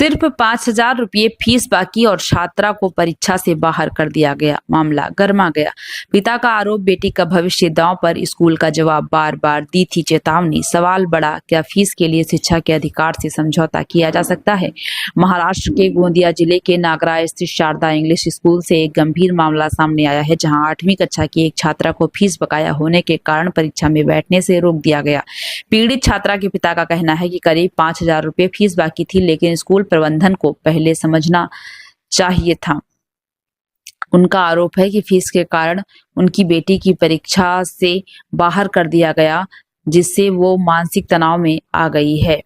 सिर्फ 5,000 रुपये फीस बाकी और छात्रा को परीक्षा से बाहर कर दिया गया। मामला गर्मा गया। पिता का आरोप, बेटी का भविष्य दांव पर। स्कूल का जवाब, बार बार दी थी चेतावनी। सवाल बड़ा, क्या फीस के लिए शिक्षा के अधिकार से समझौता किया जा सकता है? महाराष्ट्र के गोंदिया जिले के नागरा स्थित शारदा इंग्लिश स्कूल से एक गंभीर मामला सामने आया है, जहां 8वीं कक्षा की एक छात्रा को फीस बकाया होने के कारण परीक्षा में बैठने से रोक दिया गया। पीड़ित छात्रा के पिता का कहना है कि करीब 5,000 रुपये फीस बाकी थी, लेकिन स्कूल प्रबंधन को पहले समझना चाहिए था। उनका आरोप है कि फीस के कारण उनकी बेटी की परीक्षा से बाहर कर दिया गया, जिससे वो मानसिक तनाव में आ गई है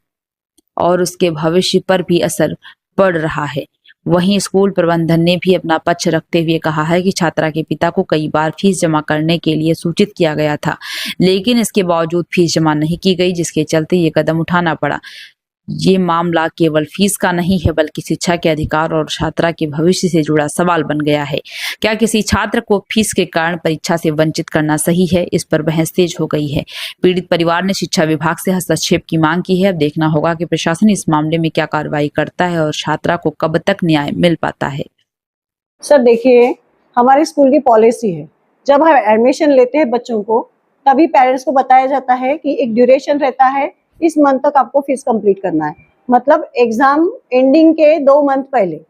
और उसके भविष्य पर भी असर पड़ रहा है। वहीं स्कूल प्रबंधन ने भी अपना पक्ष रखते हुए कहा है कि छात्रा के पिता को कई बार फीस जमा करने के लिए सूचित किया गया था, लेकिन इसके बावजूद फीस जमा नहीं की गई, जिसके चलते ये कदम उठाना पड़ा। ये मामला केवल फीस का नहीं है, बल्कि शिक्षा के अधिकार और छात्रा के भविष्य से जुड़ा सवाल बन गया है। क्या किसी छात्र को फीस के कारण परीक्षा से वंचित करना सही है? इस पर बहस तेज हो गई है। पीड़ित परिवार ने शिक्षा विभाग से हस्तक्षेप की मांग की है। अब देखना होगा कि प्रशासन इस मामले में क्या कार्रवाई करता है और छात्रा को कब तक न्याय मिल पाता है। सर देखिए, हमारे स्कूल की पॉलिसी है, जब हम एडमिशन लेते हैं बच्चों को, तभी पेरेंट्स को बताया जाता है कि एक ड्यूरेशन रहता है, इस मंथ तक आपको फीस कंप्लीट करना है। मतलब एग्जाम एंडिंग के 2 मंथ पहले।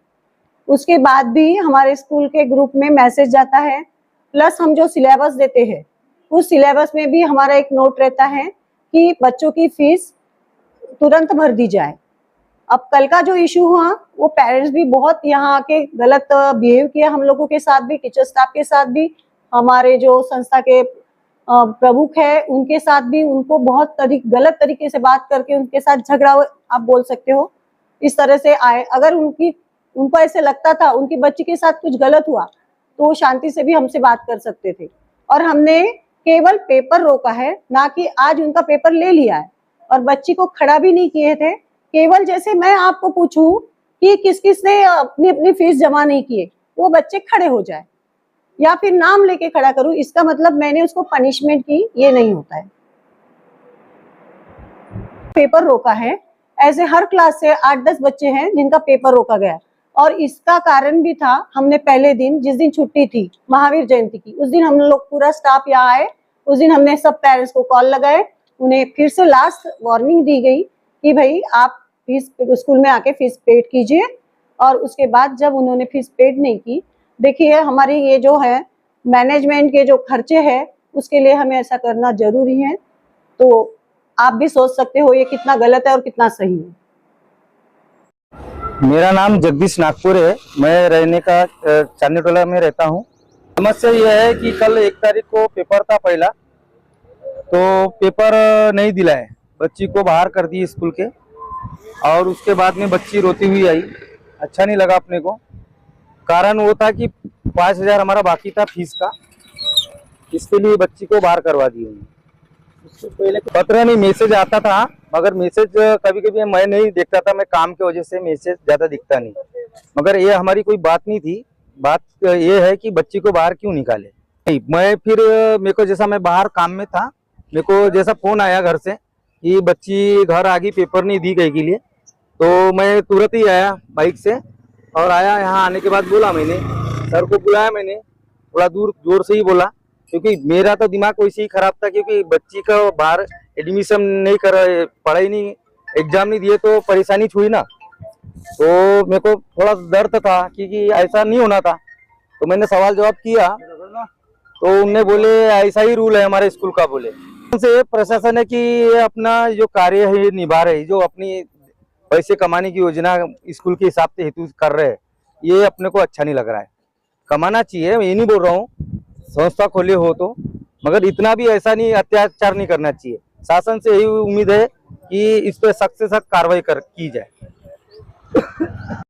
उसके बाद भी हमारे स्कूल के ग्रुप में मैसेज जाता है, प्लस हम जो सिलेबस देते हैं उस सिलेबस में भी हमारा एक नोट रहता है कि बच्चों की फीस तुरंत भर दी जाए। अब कल का जो इशू हुआ, वो पेरेंट्स भी बहुत यहाँ आके गलत बिहेव किया हम लोगों के साथ भी, टीचर स्टाफ के साथ भी, हमारे जो संस्था के प्रमुख है उनके साथ भी। उनको बहुत गलत तरीके से बात करके उनके साथ झगड़ा, आप बोल सकते हो, इस तरह से आए। अगर उनको ऐसे लगता था उनकी बच्ची के साथ कुछ गलत हुआ तो वो शांति से भी हमसे बात कर सकते थे, और हमने केवल पेपर रोका है, ना कि आज उनका पेपर ले लिया है। और बच्ची को खड़ा भी नहीं किए थे। केवल जैसे मैं आपको पूछूं कि किस किस ने अपनी अपनी फीस जमा नहीं किए, वो बच्चे खड़े हो जाए या फिर नाम लेके खड़ा करूं, इसका मतलब मैंने उसको पनिशमेंट की, ये नहीं होता है। पेपर रोका है, ऐसे हर क्लास से 8-10 बच्चे हैं जिनका पेपर रोका गया, और इसका कारण भी था, हमने पहले दिन, जिस दिन छुट्टी थी महावीर जयंती की, उस दिन हम लोग पूरा स्टाफ यहाँ आए। उस दिन हमने सब पेरेंट्स को कॉल लगाए, उन्हें फिर से लास्ट वार्निंग दी गई कि भाई आप फीस स्कूल में आके फीस पेड कीजिए। और उसके बाद जब उन्होंने फीस पेड नहीं की, देखिए हमारी ये जो है मैनेजमेंट के जो खर्चे हैं, उसके लिए हमें ऐसा करना जरूरी है। तो आप भी सोच सकते हो ये कितना गलत है और कितना सही है। मेरा नाम जगदीश नागपुर है। मैं रहने का चांदनी टोला में रहता हूँ। समस्या यह है कि कल 1 तारीख को पेपर था पहला, तो पेपर नहीं दिलाए, बच्ची को बाहर कर दी स्कूल के। और उसके बाद में बच्ची रोती हुई आई, अच्छा नहीं लगा अपने को। कारण वो था कि 5,000 हमारा बाकी था फीस का, इसके लिए बच्ची को बाहर करवा दी उन्होंने। उससे पहले पत्र नहीं, मैसेज आता था, मगर मैसेज कभी कभी मैं नहीं देखता था, मैं काम की वजह से मैसेज ज्यादा दिखता नहीं। मगर ये हमारी कोई बात नहीं थी। बात ये है कि बच्ची को बाहर क्यों निकाले। नहीं, मैं फिर मेरे को जैसा मैं बाहर काम में था, मेरे को जैसा फोन आया घर से कि बच्ची घर आ गई, पेपर नहीं दी गई के लिए, तो मैं तुरंत ही आया बाइक से। और आया, यहाँ आने के बाद बोला मैंने, सर को बुलाया मैंने, थोड़ा दूर जोर से ही बोला, क्योंकि मेरा तो दिमाग वैसे ही खराब था, क्योंकि बच्ची का बाहर एडमिशन नहीं कर, पढ़ाई नहीं, एग्जाम नहीं दिए तो परेशानी हुई ना। तो मेरे को थोड़ा डर था कि ऐसा नहीं होना था। तो मैंने सवाल जवाब किया, तो उनने बोले ऐसा ही रूल है हमारे स्कूल का। बोले से प्रशासन है कि अपना जो कार्य है ये निभा रहे, जो अपनी पैसे कमाने की योजना स्कूल के हिसाब से हेतु कर रहे हैं, ये अपने को अच्छा नहीं लग रहा है। कमाना चाहिए, मैं ये नहीं बोल रहा हूँ, संस्था खोले हो तो, मगर इतना भी ऐसा नहीं, अत्याचार नहीं करना चाहिए। शासन से यही उम्मीद है कि इस पर सख्त से सख्त कार्रवाई की जाए।